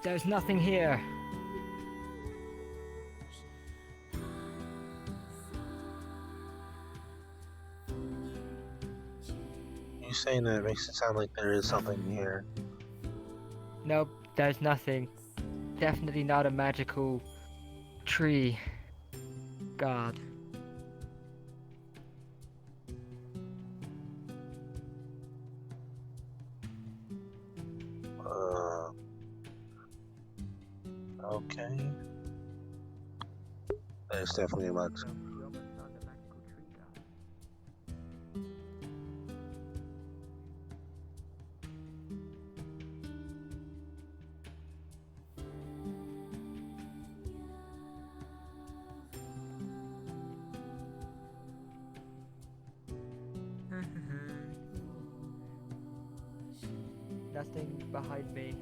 There's nothing here. You saying that it makes it sound like there is something here. Nope, there's nothing. Definitely not a magical tree. God. Okay. There's definitely a lot. Nothing behind me.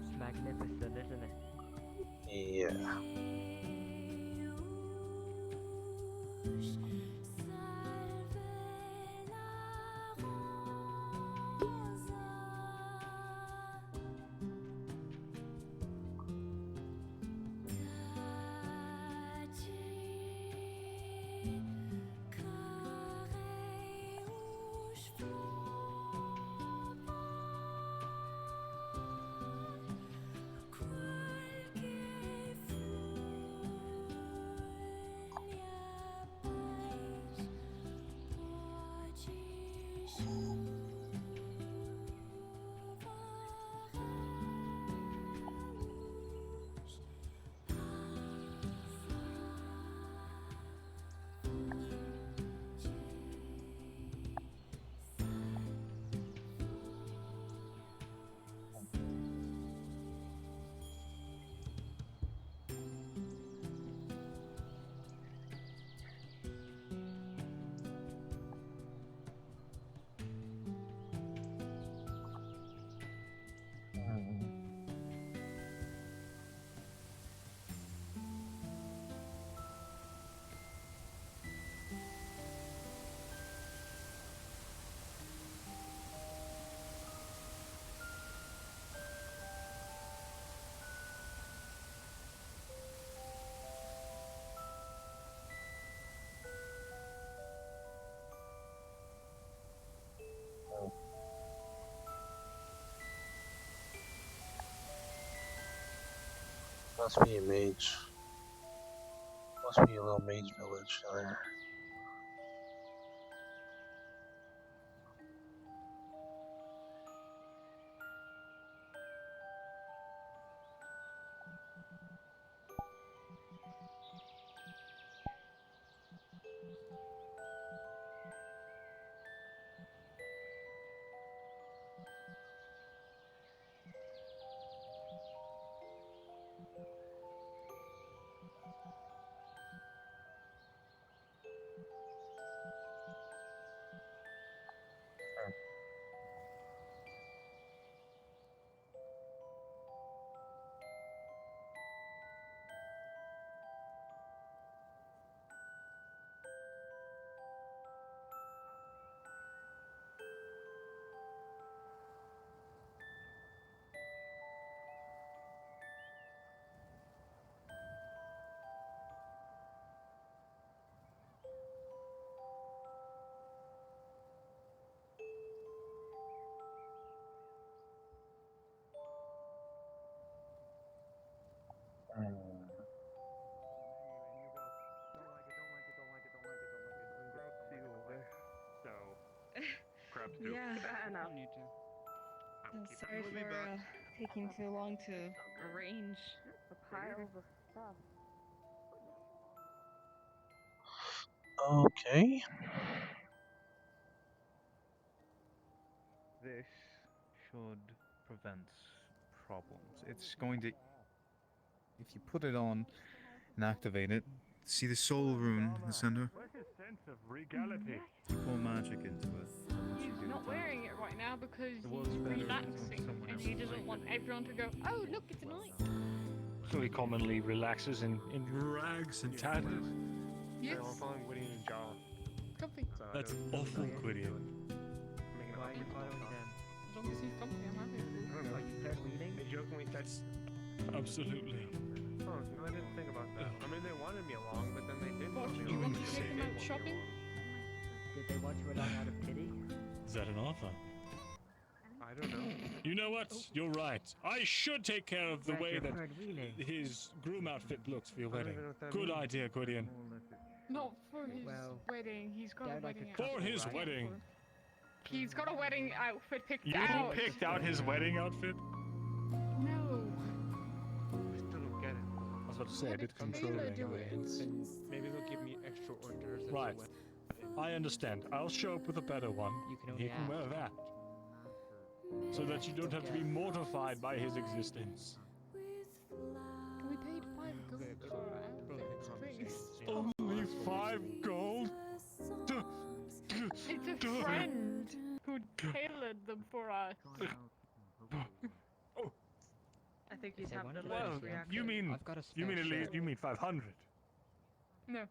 It's magnificent, isn't it? Yeah. Must be a mage. Must be a little mage village there. have to. Yeah. Fair enough. You too. I'll keep Sorry we'll be for back. taking too long to arrange. The piles of stuff. Okay. This should prevent problems. It's going to, if you put it on and activate it, see the soul rune in the center? Where's his sense of regality? Pour magic into it. He's not wearing it right now because The world's he's better if it's on relaxing someone and he else's doesn't want blanket. everyone to go, oh, look, it's a knight. So he commonly relaxes in rags and tatters. Yes, I'm following Woody and Jar. comfy. So That's I don't- awful, Gwydion. Making Why are you following them? As long as he's comfy, I'm happy. I don't know. Are you third wheeling? They jokingly that's. Absolutely. Oh, no, I didn't think about that. I mean, they wanted me along, but then they didn't What, want me do you along. want to take them out shopping? Did they want you along out of pity? Is that an offer? I don't know. You know what? You're right. I should take care of the Right, way you're that third wheeling. his groom outfit looks for your I don't wedding. even know what that Good means. idea, Gwydion. Not for his Well, wedding. He's got a they're like a wedding couple, For his right? wedding. He's got a wedding outfit picked You out. picked out his wedding outfit? No. I still don't get it. I was about to say, a Let bit the tailor controlling. do it. And maybe they'll give me extra hors d'oeuvres. as a Right. wedding. I understand. I'll show up with a better one. You can He only can wear ask. that. So that you don't have to be mortified by his existence. We paid $5 for our outfits, please. Only 5 gold? It's a friend who tailored them for us. I think If he's they having want a to lot let of us reaction. You mean I've got a you mean spare at least shirt. you mean 500? No.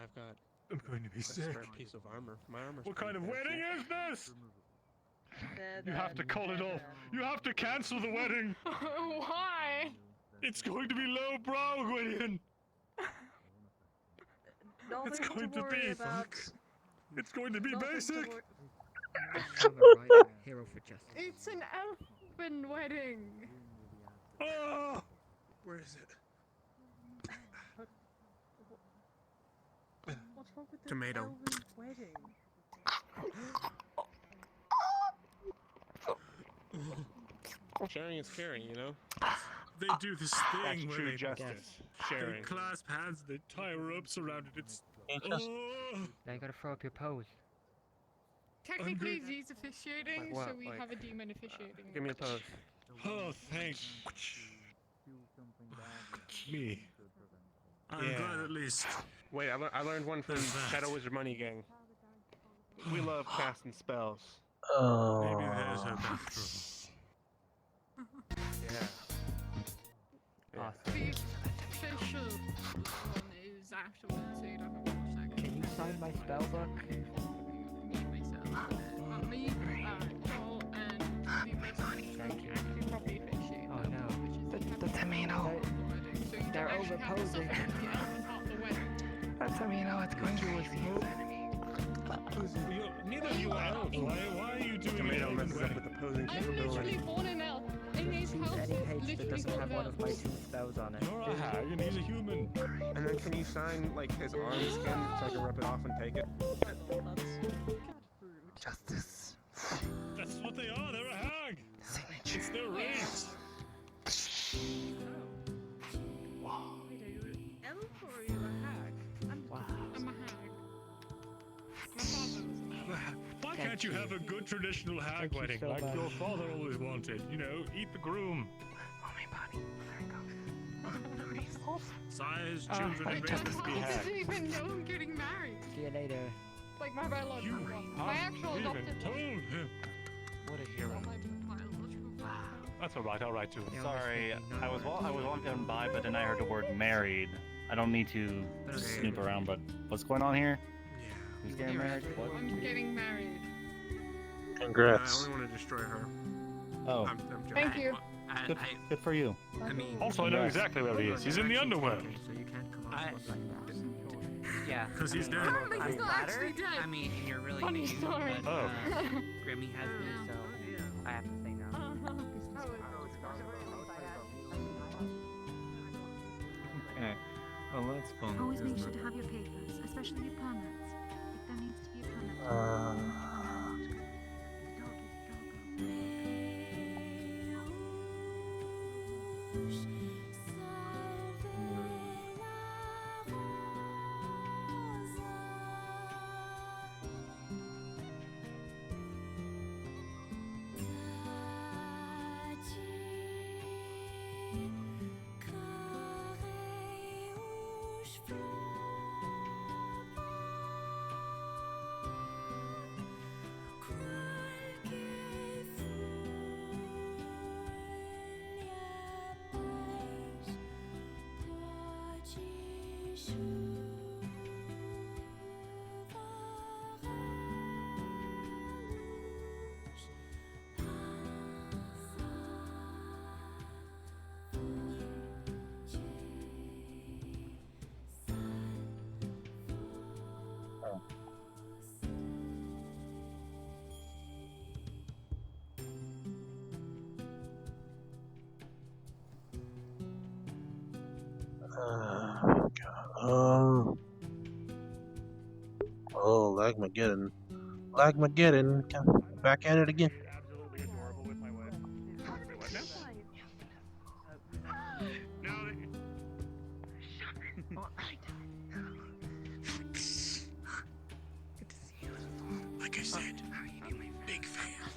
I've got I'm going to be a sick. spare piece of armor. My armor's What pretty kind of fancy. wedding is this? Dead You have to end, call it dead off. end. You have to cancel the wedding. Why? It's going to be low brow, Gwydion. Nothing It's going to worry be, about. folks. It's going to be Nothing to basic. wor- I'm a right hero for justice. It's an elfin wedding. Oh, Where is it? What's wrong with the Tomato. elven wedding? Sharing is caring, you know? they do this That's thing where true they, justice. they Sharing. clasp hands, they tie ropes around it. It's It's just oh, Now you gotta throw up your pose. Technically, he's officiating, Like so what? we Like- have a demon officiating. Give me a pose. oh, thank me. I'm Yeah. glad at least. Wait, I learned one from There's that. Shadow Wizard Money Gang. We love casting spells. Maybe there's a bathroom. Yeah. Yeah. The official one is afterwards, so you don't have to watch that. Can you sign my spell book? Me, myself, me, Joel, and the person who's actually probably officiating. Oh, that no. one, which is The tomato. wedding. So you They're don't actually have the stuff overposing. in the elven part of the wedding. The tomato. It's going to be the enemy. Neither of you are elves. Why are you doing Tomato an elven messes up wedding? with opposing I'm literally capability. born in elf. In his Choose house any is page that literally doesn't full have of one of my elves. 2 spells on it. You're a hag and he's a human. And then can you sign like his arm skin so I can rip it off and take it? Justice. That's what they are. They're a hag. It's their race. Wait, are you an elf or are you a hag? Wow. I'm a hag. My father was a hag. Why Thank can't you you. have a good traditional hag Thank you wedding so like much. your father always wanted? You know, eat the groom, Oh, my body. There we go. size Oh, children, and raise them to be I hags. didn't even know I'm getting married. See you later. Like my biological You one. My actual haven't even adopted told one. him. What a Not hero. my biological one. That's all right. I'll write to him. They always Sorry, make me not I was want to. walking by, but then I heard the word married. I don't need to snoop around, but what's going on here? Yeah. Who's getting married? What? I'm getting married. congrats. I only want to destroy her. Oh, I'm joking. Thank you. good, good for you. I mean, Also, I know Congrats. exactly where he is. He's in the underworld. So you can't come I- on like that. yeah. Because he's dead. Apparently he's I'm not flattered. actually dead. I mean, and you're really Funny mean, story. but, Oh. Grimmy has me, so I have to say no. Okay. Well, let's phone Always this make sure number. to have your papers, especially your permits. If Oh, Lagmageddon. Lagmageddon. Back at it again. Absolutely adorable with my wife. Wait, what now? No. Like I said, big fan.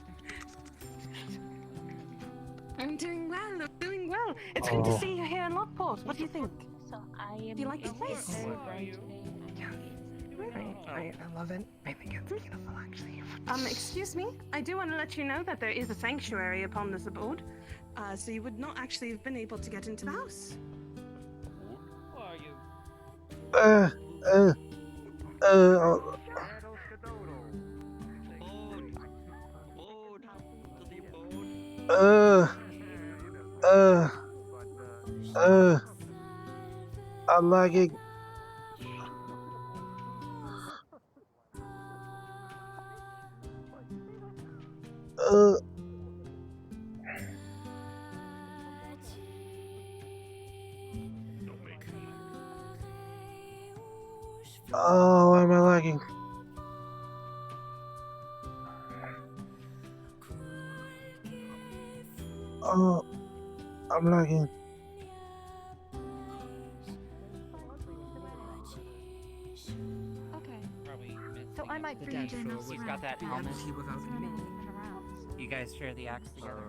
I'm doing well. I'm doing well. It's good to see you here in Lockport. What do you think? So I am. Do you like this place? I love it. I think it's beautiful, actually. Excuse me. I do want to let you know that there is a sanctuary upon this abode, so you would not actually have been able to get into the house. Who are you? I'm lagging. Oh, why am I lagging? Oh, I'm lagging. Okay. Probably So I might the bring you dad dinner. He's got that helmet. without me. You guys share the axe together.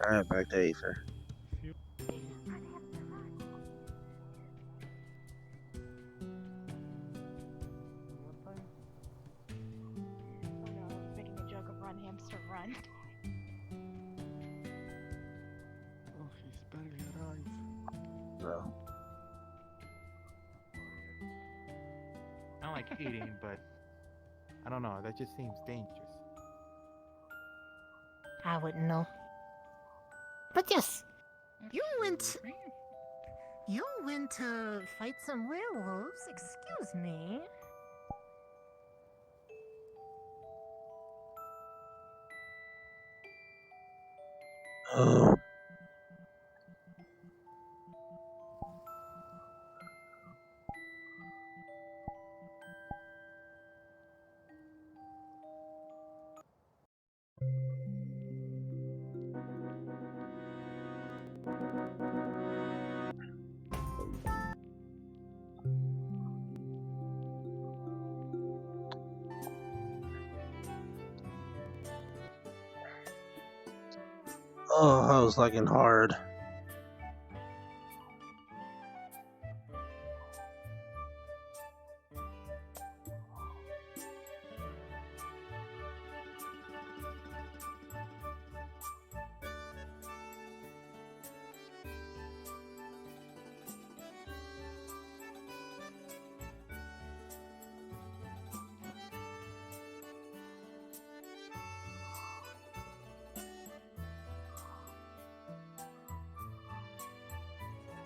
Alright, back to Aether. Making a joke of run, hamster, run. Oh, he's barely arrived. No. I like eating, but I don't know. That just seems dangerous. I wouldn't know. But yes, you went to fight some werewolves. Excuse me. Oh. Oh, I was lagging hard.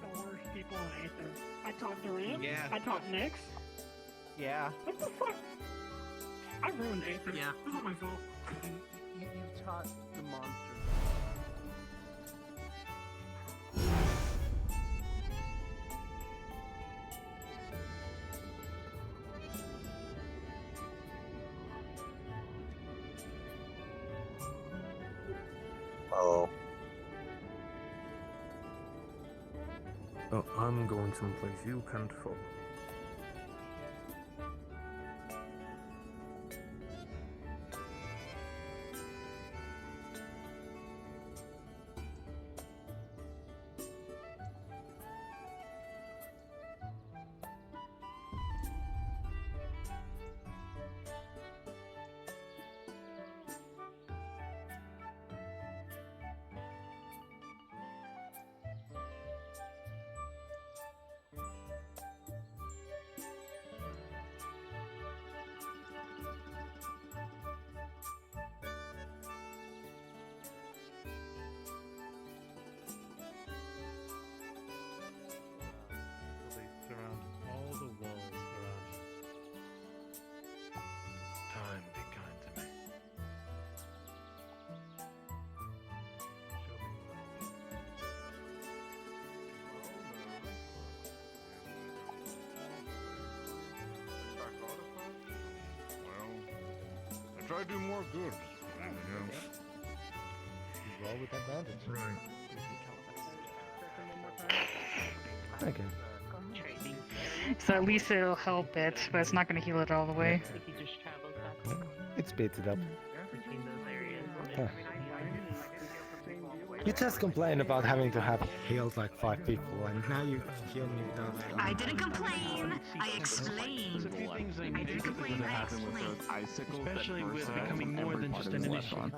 The worst people on Aether. I talked to Ram. Yeah. I talked Nyx. Yeah. What the fuck? I ruined Aether. Yeah. It's not my fault. You taught the monster. Oh, Oh, I'm going someplace you can't follow. So they surround all the walls around us. Time be kind to me. Show me what. Well, I try to do more good. You roll with advantage. Right. Okay. So at least it'll help it, but it's not going to heal it all the way. It speeds it up. Between those areas. Yeah. You just complain about having to have healed like 5 people, and now you heal me without. I didn't complain. I explained. There's a few things I I need didn't to complain. I explained. icicles, especially with becoming more than just an initiate.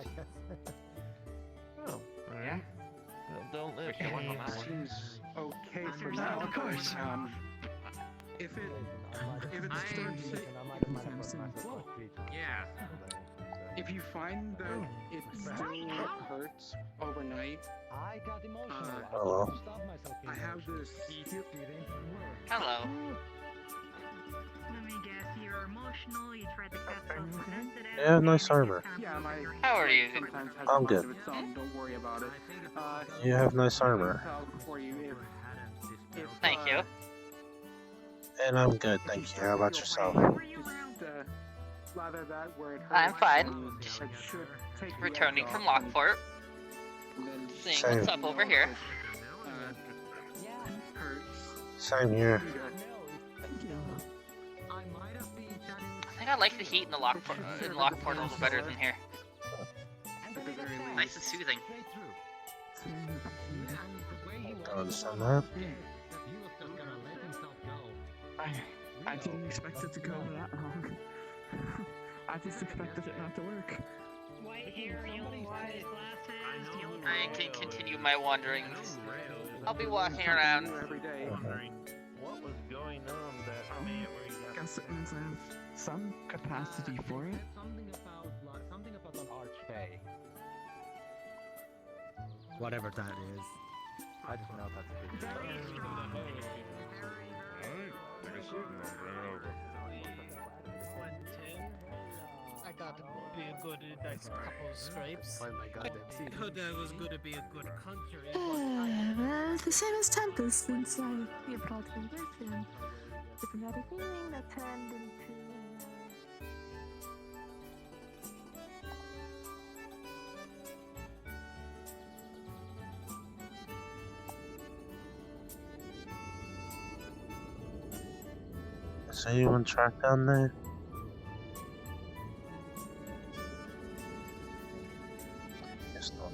Oh, Yeah. Don't let it seems okay for No, now. of course. If it starts Yeah. if you find that it still hurts overnight, I got emotional. hello. I have this. Hello. Let me guess. You're emotional. You tried to cast self-protected. Yeah, nice armor. Yeah, my How are you? sometimes has I'm a mind good. of its own. Don't worry about it. You have nice armor. For you if Thank you. And I'm good, thank you. How about yourself? Lather that where it hurts. I'm fine. It should take the Returning edge from off, Lockport. and then Seeing Same. what's up over here. hurts. Same here. I think I like the heat in the Lockport a little better than here. Nice and soothing. Don't understand that. I didn't expect it to go that wrong. I just expected it not to work. White hair, yellow eyes, glasses, yellow I can continue my wanderings. I'll be walking around. Every day. What was going on that day where you got Guess it means I have some capacity for it. something about an archfey. Whatever that is. I just know that's a good. I thought it would be a good next couple of scrapes. Oh my god, that's it. That was going to be a good country. Well, the same as Tempest, since I brought him with him. Diplomatic feeling that turned into. Is anyone tracked down there? Guess not.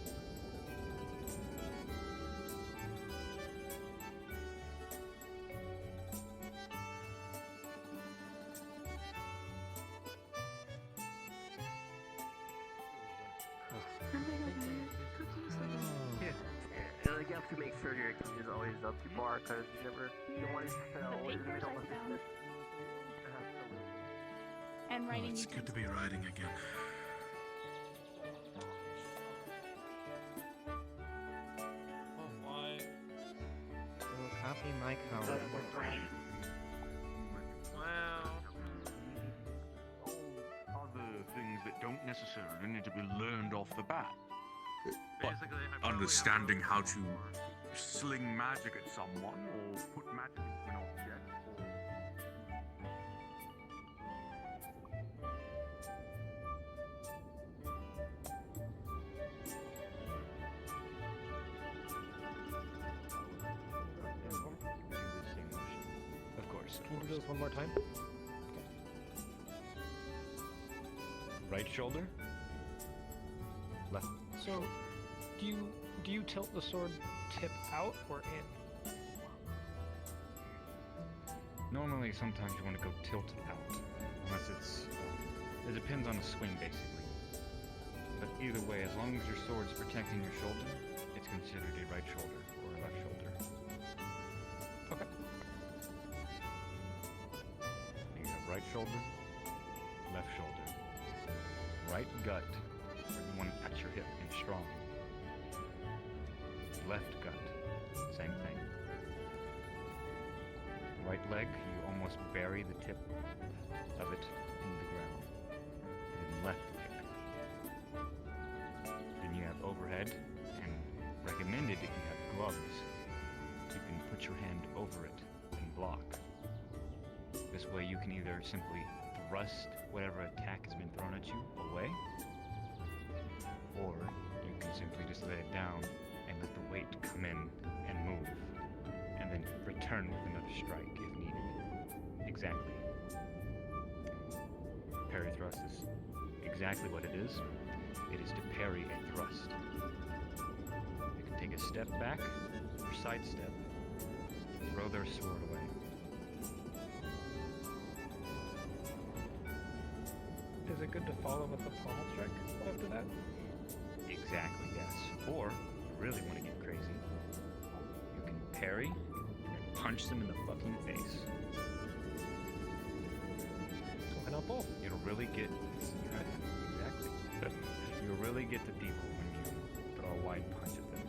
Like you have to make sure your key is always up to bar, because you want it to fail. And writing. It's good to be riding again. Copy my color. Wow. Other necessarily need to be learned off the bat. But Basically, I probably understanding have how to sling magic at someone or put magic into an object or Of course. Can you do those one more time? Right shoulder. Left. So, do you tilt the sword tip out or in? Normally, sometimes you want to go tilt out, unless it's. It depends on the swing, basically. But either way, as long as your sword's protecting your shoulder, it's considered a right shoulder or a left shoulder. Okay. You have right shoulder, left shoulder, right gut, or the one at your hip and strong. Left gut, same thing. Right leg, you almost bury the tip of it in the ground. And left leg. Then you have overhead, and recommended if you have gloves, you can put your hand over it and block. This way you can either simply thrust whatever attack has been thrown at you away, or you can simply just lay it down and let the weight come in and move, and then return with another strike if needed. Exactly. Parry thrust is exactly what it is. It is to parry a thrust. You can take a step back or sidestep, throw their sword away. Is it good to follow with the pommel strike after that? Exactly, yes. Or, if you really want to get crazy, you can parry and punch them in the fucking face. Why not both? You'll really get... Exactly. You'll really get to people when you throw a wide punch at them.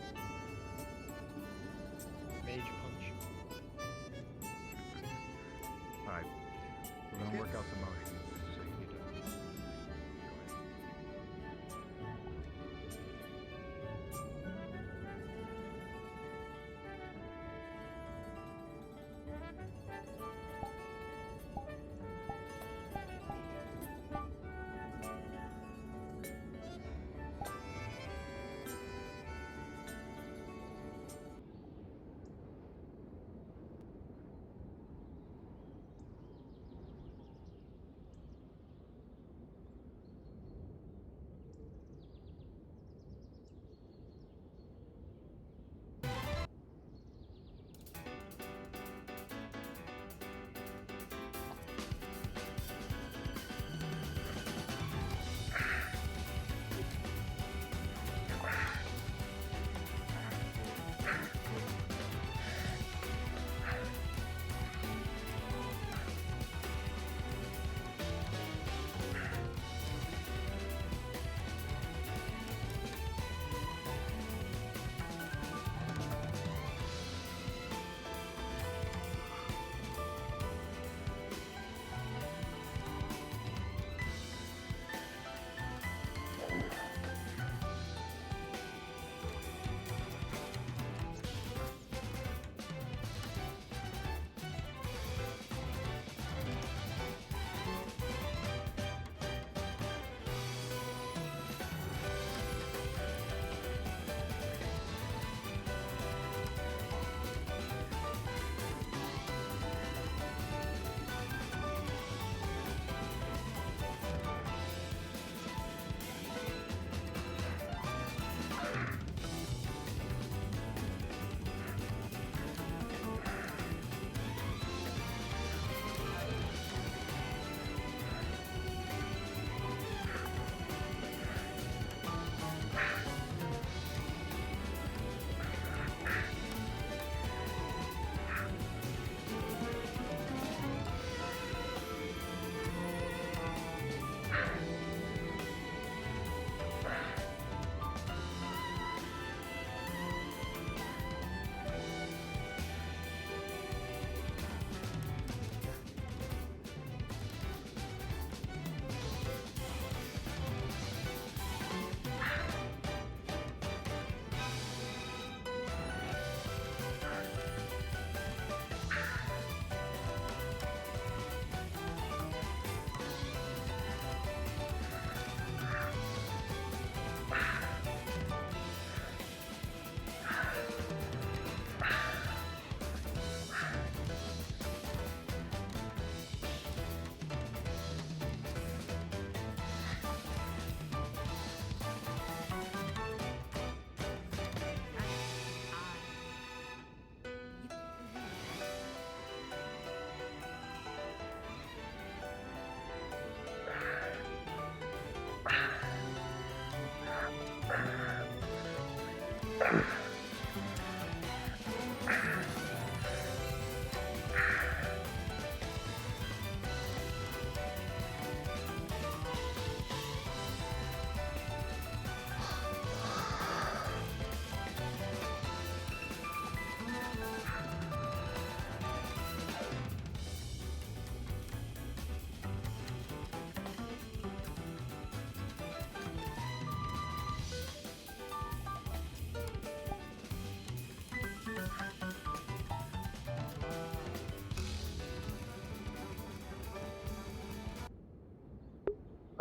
Mage punch. Alright. We're gonna work out the motions. So you need to... Go ahead.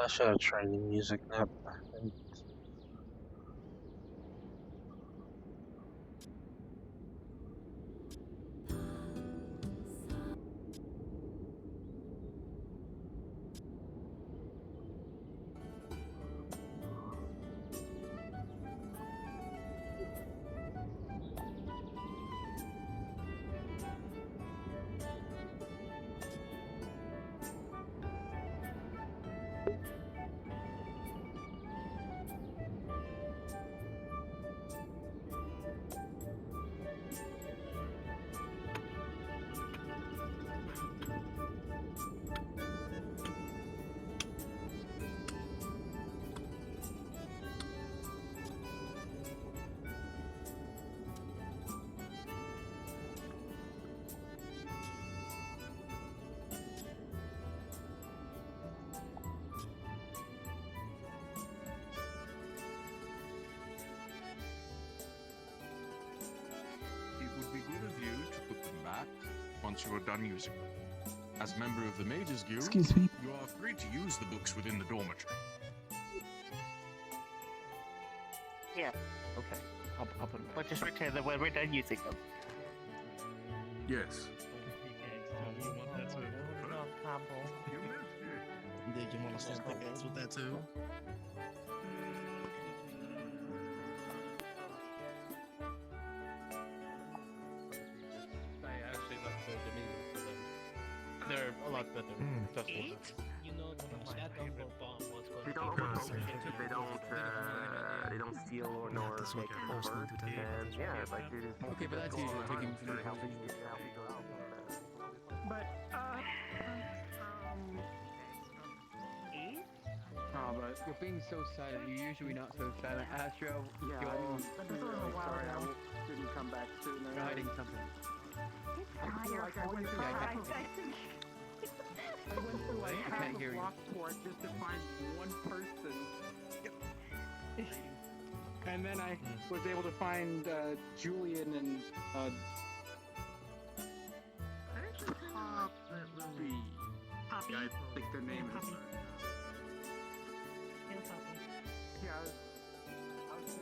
I should have tried the music nap. It would be good of you to put them back once you are done using them. As member of the Mages Guild, Excuse me? you are free to use the books within the dormitory. Yeah. Okay. I'll put them back. But just return them when we're done using them. Yes. Did you want to send pickaxe with that too? I actually left the Dominion for them. They're a lot better. Trust me. You know, that number bomb was going They to don't be they don't steal or nor take over. And yeah, like they just Okay, but that's easy. Taking from the house. But, Oh, but you're being so silent. You're usually not so silent. Astro, Yeah, sorry, I didn't come back sooner. You're hiding something. I can't hear you. Just to find one person. And then I was able to find Julian and Poppy. I think their name is. Yeah. I was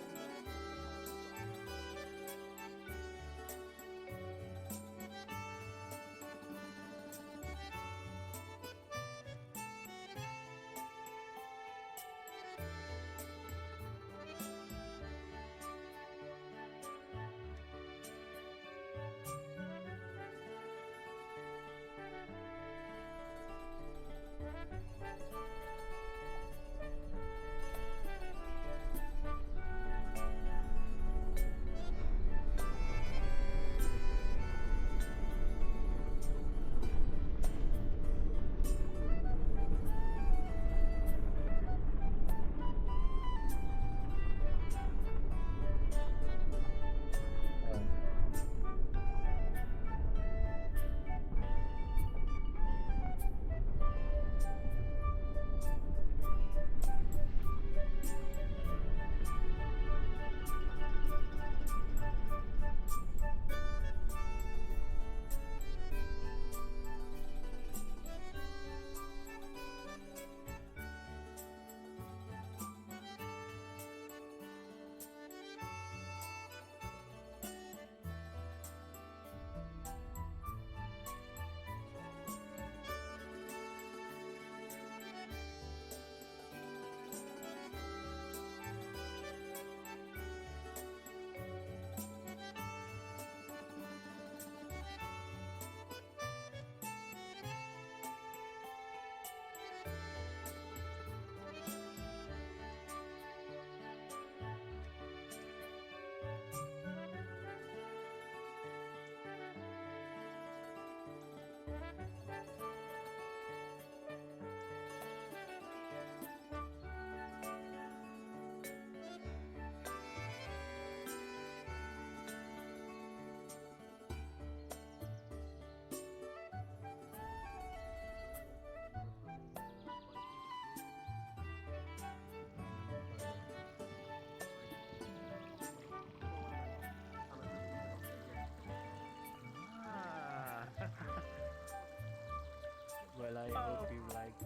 Well, I hope you liked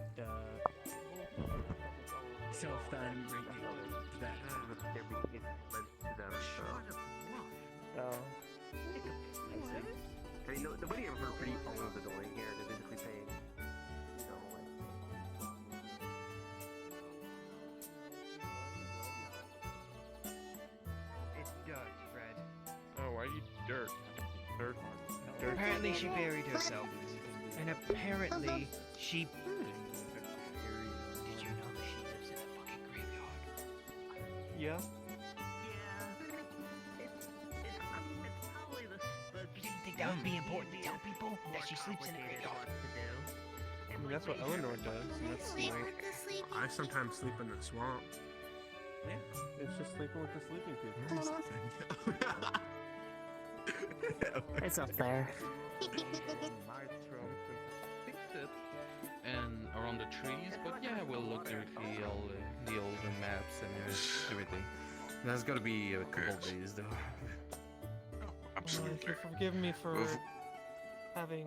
myself than bringing that. I mean, the videos are pretty almost annoying here. They're basically saying, you know, It's dirt, Fred. Oh, why you dirt? Dirt. Dirt. Apparently she buried herself. And apparently she... Did you know that she lives in a fucking graveyard? Yeah. You didn't think that would be important to tell people that she sleeps in a graveyard? I mean, that's what Eleanor does. And that's like, I sometimes sleep in the swamp. it's just sleeping with the sleeping people. It's up there. And around the trees, but yeah, we'll look to reveal the older maps and everything. That's gotta be a couple days though. Absolutely. If you're forgiving me for having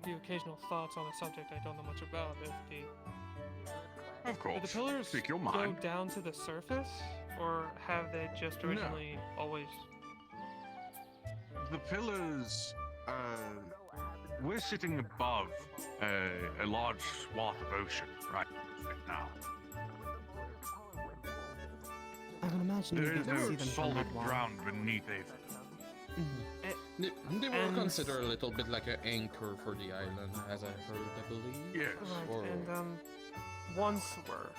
the occasional thoughts on a subject I don't know much about, if Of do course. the pillars Speak your go mind. down to the surface, or have they just originally always? The pillars, we're sitting above a large swath of ocean right now. I would imagine There you is get to no see them from solid that wall. ground beneath Aether. They were And- considered a little bit like an anchor for the island, as I heard, I believe. Yes. Right, Or and once were,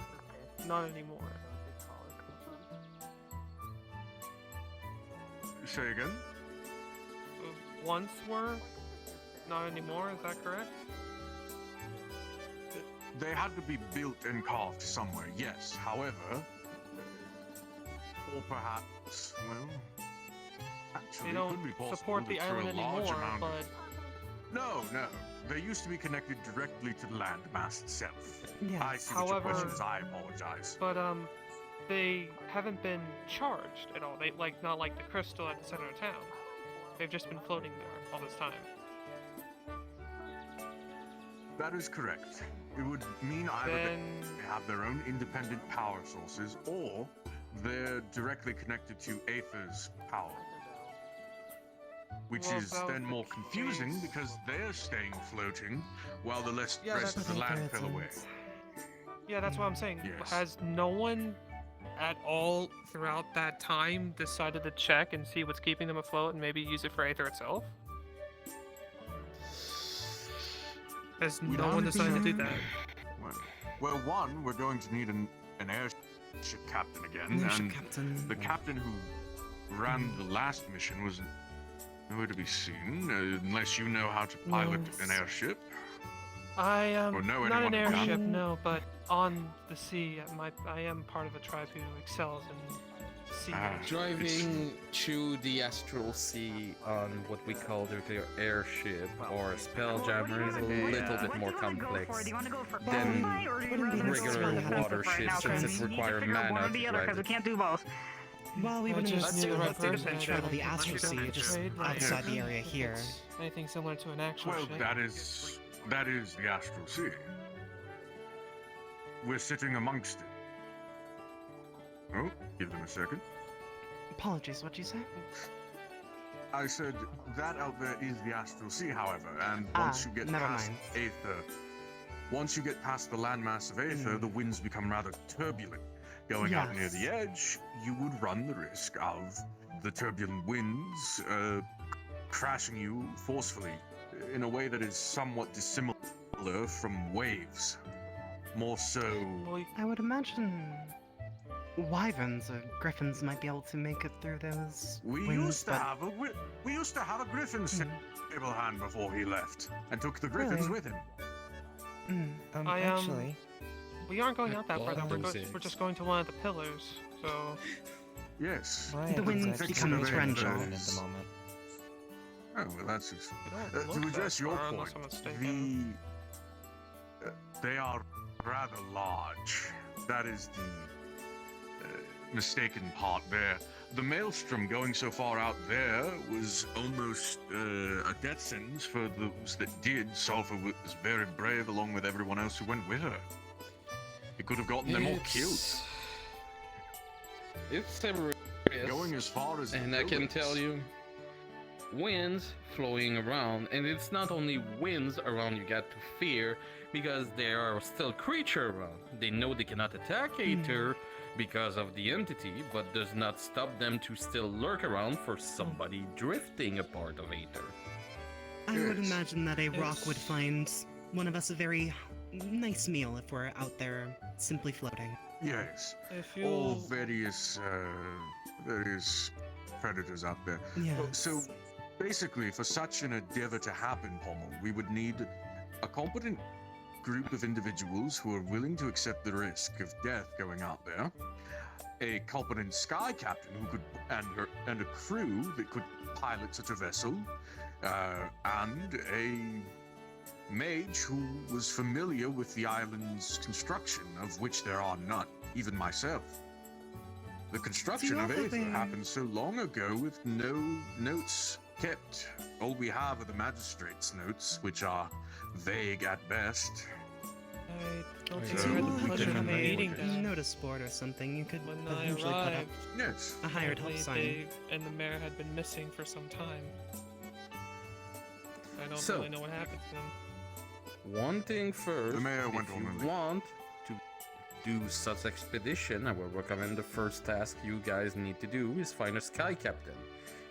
not anymore. Say again? Once were, not anymore. Is that correct? They had to be built and carved somewhere, yes. However, or perhaps, well, actually, They it could be don't possible support the that through island a large anymore, amount but of... No. They used to be connected directly to the landmass itself. Yeah. I see what your However- question is. I apologize. but they haven't been charged at all. They not like the crystal at the center of town. They've just been floating there all this time. That is correct. It would mean either Then they have their own independent power sources, or they're directly connected to Aether's power. Which Well, is if that was then the more confusing case- because they're staying floating while the rest that's of the what land Aether fell away. intends. yeah, that's what I'm saying. Yes. Has no one at all throughout that time decided to check and see what's keeping them afloat and maybe use it for Aether itself? Has We no don't one decided to do know. that? Well, one, we're going to need an airship captain again, Airship and captain. the captain who ran the last mission was nowhere to be seen, unless you know how to pilot Yes. an airship. I am Or know not anyone an who can. airship, no, but on the sea, I am part of a tribe who excels in sea. Ah. driving through the astral sea on what we call the airship or spelljammer is a little bit more complex than regular water ships, since it requires mana to drive it. can't do both. Well, we I would just need the right person. travel the astral sea just Trade, right? outside the area here. It's anything similar to an actual Well, ship. that is the astral sea. We're sitting amongst it. Oh, give them a second. Apologies, what'd you say? I said that out there is the astral sea, however, and Ah, once you get never past mind. Aether, once you get past the landmass of Aether, the winds become rather turbulent. Going out near Yes. the edge, you would run the risk of the turbulent winds crashing you forcefully in a way that is somewhat dissimilar from waves. More so. Well, I would imagine wyverns or griffins might be able to make it through those We winds, used to but have a griffin stable hand before he left, and took the griffins Really? with him. I, actually, we aren't going out that far, though. Love We're those just going to one of the pillars. So Yes. the winds become Fixing torrential. those- Oh, well, that's just, they don't to look address that your far, unless I'm point. mistaken. They are rather large. That is the mistaken part there. The maelstrom going so far out there was almost a death sentence for those that did. Sulfur was very brave, along with everyone else who went with her. It could have gotten them all killed. It's a risk. Going as far as and I can tell you, winds flowing around, and it's not only winds around you got to fear, because there are still creatures around. They know they cannot attack Aether because of the entity, but does not stop them to still lurk around for somebody drifting a part of Aether. I would imagine that a rock would find one of us a very nice meal if we're out there simply floating. Yes. If you All various predators out there. Yes. So basically, for such an endeavor to happen, Pommel, we would need a competent group of individuals who are willing to accept the risk of death going out there, a competent sky captain who could and a crew that could pilot such a vessel, and a mage who was familiar with the island's construction, of which there are none, even myself. The construction of Aether happened so long ago with no notes kept. All we have are the magistrate's notes, which are vague at best. I don't If think you I had all the had pleasure of a meeting them. notice board or something, you could When I potentially put up arrived, Yes. a hired help apparently sign. they and the mayor had been missing for some time. I don't So- really know what happened to them. One thing first, The mayor if went you on a leave. want to do such expedition, I will recommend the first task you guys need to do is find a sky captain.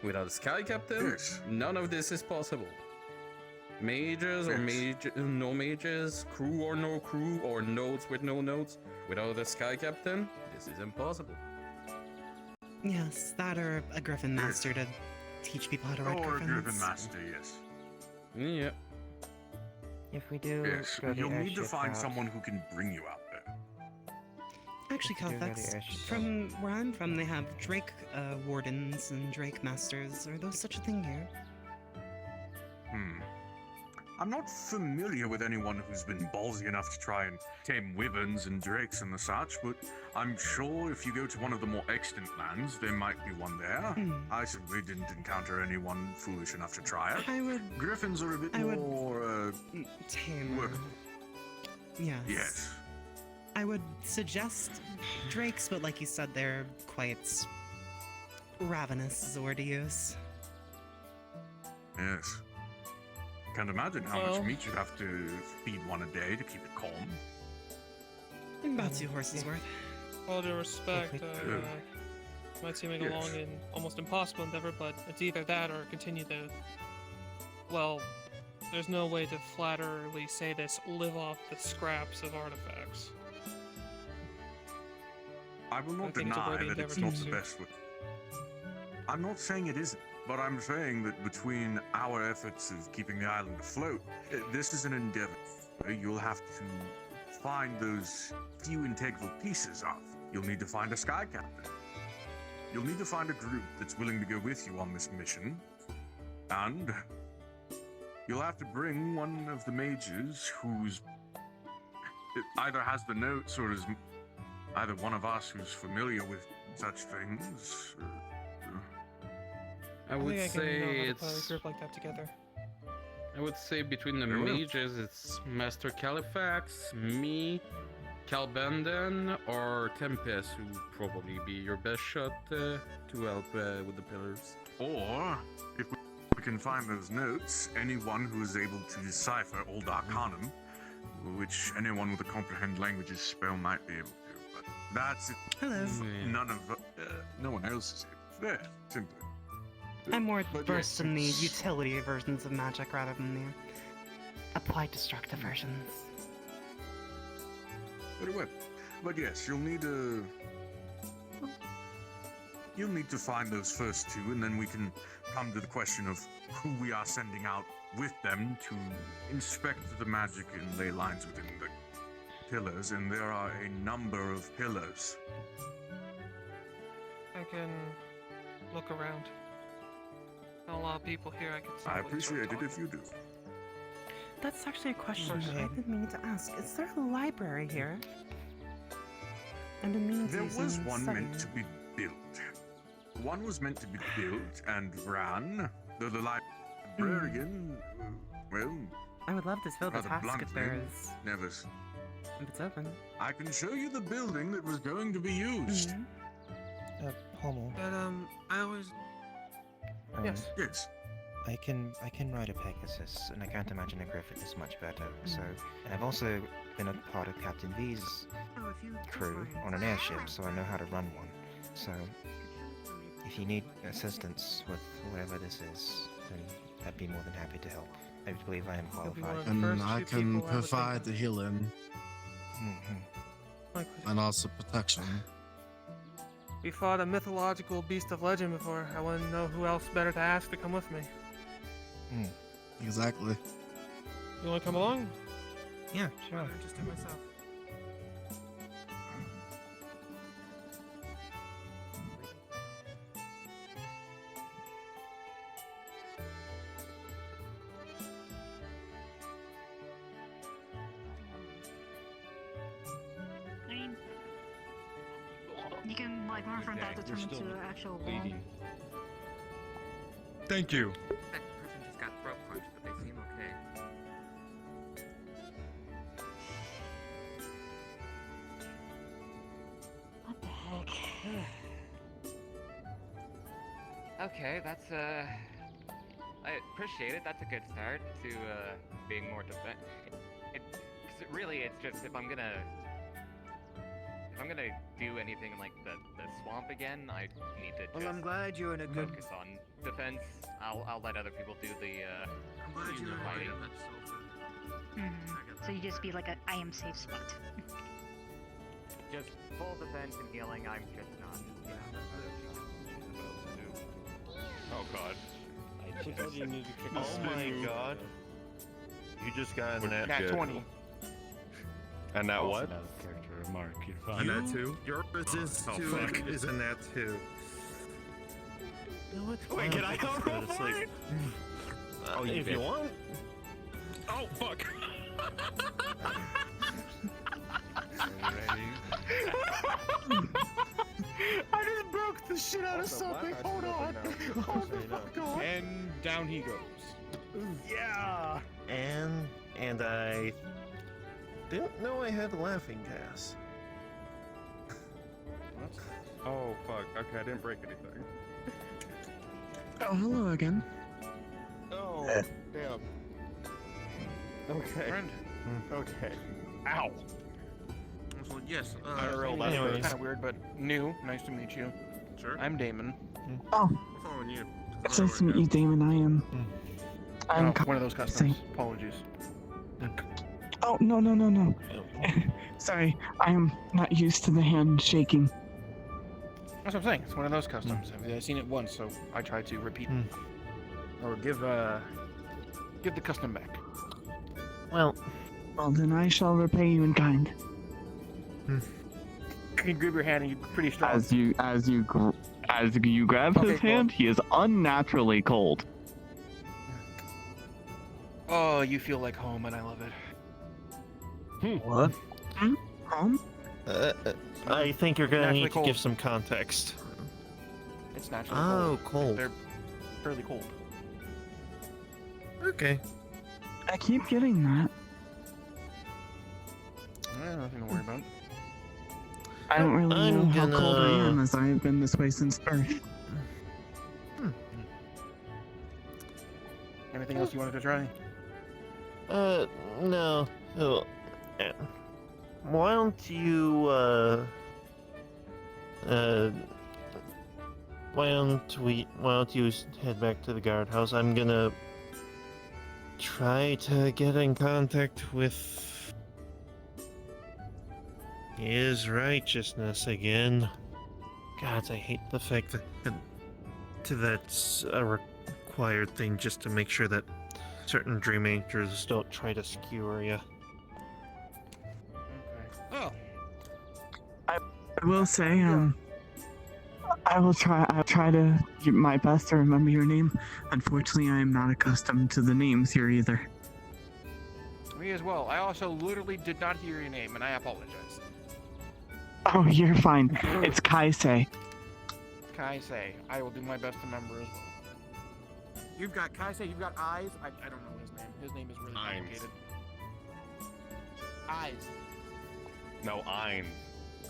Without a sky captain, Yes. none of this is possible. Mages or no mages, crew or no crew, or notes with no notes. Without a sky captain, this is impossible. Yes, that or a griffin master to teach people how to ride Or a griffins. griffin master, yes. Yeah. If we do Yes. go to You'll the need to airship find house- someone who can bring you out there. Actually, We could do go to Calfax, the airship from where I'm from, they have Drake wardens and Drake masters. Are those such a thing here? I'm not familiar with anyone who's been ballsy enough to try and tame wyverns and drakes and the such, but I'm sure if you go to one of the more extant lands, there might be one there. I certainly didn't encounter anyone foolish enough to try it. I would... Griffins are a bit I would- more, Tame. workable. Yes. Yes. I would suggest drakes, but like you said, they're quite ravenous is the word to use. Yes. Can't imagine how Well- much meat you'd have to feed one a day to keep it calm. About 2 horses worth. All due respect, could- might seem like Yes. a long and almost impossible endeavor, but it's either that or continue to. Well, there's no way to flatterly say this. Live off the scraps of artifacts. I will I not think it's a deny worthy that it's endeavor not to the pursue. best way. I'm not saying it isn't, but I'm saying that between our efforts of keeping the island afloat, this is an endeavor you'll have to find those few integral pieces of. You'll need to find a sky captain. You'll need to find a group that's willing to go with you on this mission, and you'll have to bring one of the mages who's either has the notes or is either one of us who's familiar with such things. I would think I can know say how to it's. put a group like that together. I would say between the Very well. mages, it's Master Califax, me, Calbenden, or Tempest, who would probably be your best shot to help with the pillars. Or, if we can find those notes, anyone who is able to decipher Old Arcanum, which anyone with a comprehend languages spell might be able to. But that's it. Hello. None of no one else is able. There, simply. I'm more But versed yes, in the it's- utility versions of magic rather than the applied destructive versions. Very well. But yes, you'll need to find those first two, and then we can come to the question of who we are sending out with them to inspect the magic and ley lines within the pillars, and there are a number of pillars. I can look around. Not a lot of people here. I could. I simply start appreciate it if talking. you do. That's actually a question course. that I've been meaning to ask. Is there a library here? And amenities There was and one studying? meant to be built. One was meant to be built and ran, though the librarian, well, I would love to fill the rather task if bluntly, there's... It's open. I can show you the building that was going to be used. Pommel. But I always. Yes. Yes. I can ride a Pegasus, and I can't imagine a Griffin is much better. So, and I've also been a part of Captain V's crew on an airship, so I know how to run one. So, if you need assistance with whatever this is, then I'd be more than happy to help. I believe I am qualified. And I can provide the healing and also protection. We fought a mythological beast of legend before. I wouldn't know who else better to ask to come with me. Exactly. You want to come along? Yeah, sure. I'm interested myself. You can like learn from that to turn into an actual wall. Thank you. That person just got throat punched, but they seem okay. What the heck? Okay, that's I appreciate it. That's a good start to being more defensive. Really, it's just if I'm gonna do anything like the swamp again, I need to. Well, I'm glad you're in a good focus on defense. I'll let other people do the I'm glad you're fighting. So you just be like I am safe spot. Just full defense and healing. I'm just not. Oh god. Oh my god. You just got in that. Nat 20. And that Also what? not a character remark. You're fine. And that too? Your resist Oh, to fuck. it is in that too. You know what? Wait, can I I'll go go roll to for sleep. it? Oh, if you want. Oh, fuck. I just broke the shit out of something. Hold on. Hold the fuck on. And down he goes. Yeah. And I didn't know I had laughing gas. What? Oh, fuck. Okay, I didn't break anything. Oh, hello again. Oh, damn. Okay. Friend. Okay. Ow. Well, yes. IRL, that's anyways. Kind of weird, but new. Nice to meet you. Sure. I'm Damon. Oh, I'm following you. it's nice to meet you, Damon. I'm Oh, one of those customs. Apologies. Oh, no. Sorry, I am not used to the hand shaking. That's what I'm saying. It's one of those customs. I've seen it once, so I try to repeat or give the custom back. Well, then I shall repay you in kind. You grab your hand and you're pretty strong. As you grab Okay, his cool. hand, he is unnaturally cold. Oh, you feel like home, and I love it. What? I think you're gonna Naturally need to cold. give some context. It's naturally Oh, cold. cold. They're fairly cold. Okay. I keep getting that. Nothing to worry about. I don't really know I'm how cold I gonna- am, as I have been this way since birth. Anything else you wanted to try? No. Oh, why don't you, why don't you head back to the guardhouse? I'm gonna try to get in contact with His Righteousness again. God, I hate the fact that's a required thing just to make sure that certain dream angels don't try to skewer you. Oh. I will say, I'll try to do my best to remember your name. Unfortunately, I am not accustomed to the names here either. Me as well. I also literally did not hear your name, and I apologize. Oh, you're fine. It's Kaisei. Kaisei. I will do my best to remember as well. You've got Kaisei, you've got Eyes. I don't know his name. His name is really complicated. Eyes. No, Eins.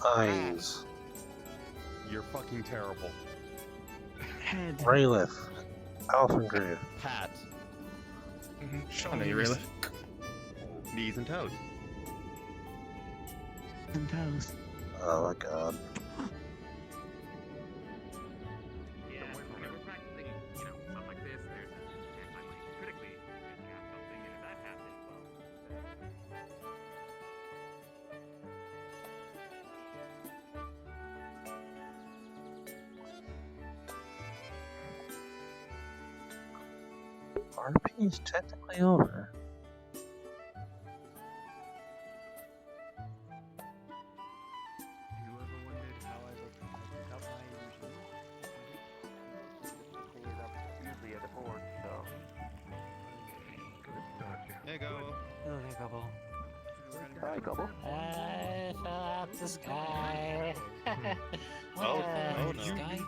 Eyes. You're fucking terrible. Head. Raylith. Alfengrave. Pat. I know you really. Knees and toes. And toes. Oh my god. Yeah, whenever practicing, stuff like this, there's a chance I might critically miscast something, and if that happens, well, RP is technically over. you ever wondered how I would pick up my machine? Clears up usually at the board, so. Hey, go. Oh, hey, Gobble. Hi, Gobble. I fell out the sky. Oh, no. Sky?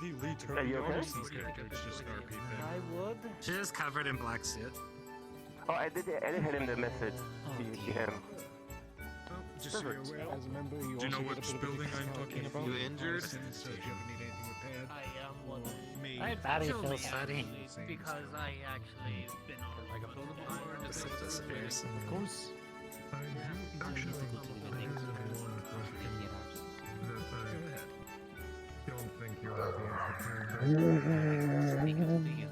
Are you okay? I would. She is covered in black soot. Oh, I did hit him the message to him. Just so you're aware, as a member, you Do you know also which get a bit of a building I'm discount talking if about? you injured? if you ever need anything repaired. I am one. Me. My body Kill feels me, funny actually. because I actually been on like a boulevard. Of course. Don't think you have the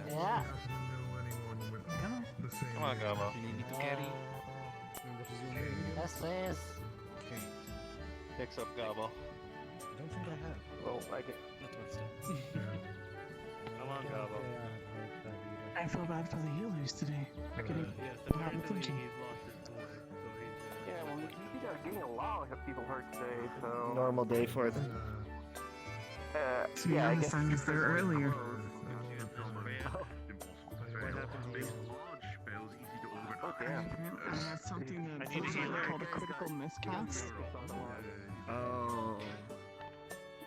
Yeah. Come on, Gabo. You need me to carry? Yes, please. Okay. Picks up Gabo. I don't think I have. Oh, I get. Come on, Gabo. I feel bad for the healers today. They're getting bad attention. Yeah, well, we are getting a lot of people hurt today, so. Normal day for them. To be honest, I was there earlier. Oh, damn. I have something that's called a critical miscast. Oh.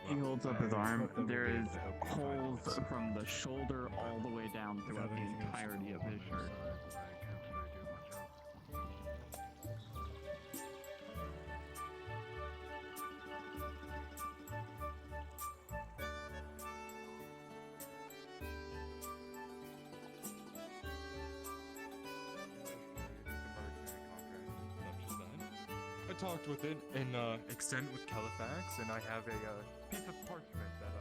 He holds up his arm. There is holes from the shoulder all the way down throughout the entirety of his shirt. I talked with it in extent with Califax, and I have a piece of parchment that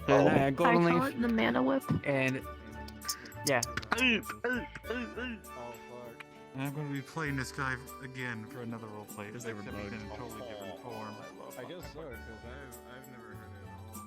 And Golden I call Leaf. it the mana whip. And yeah. And I'm going to be playing this guy again for another roleplay, except in a totally different form. I guess so, because I've never heard it at all.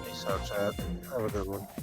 Peace out, chat. Have a good one.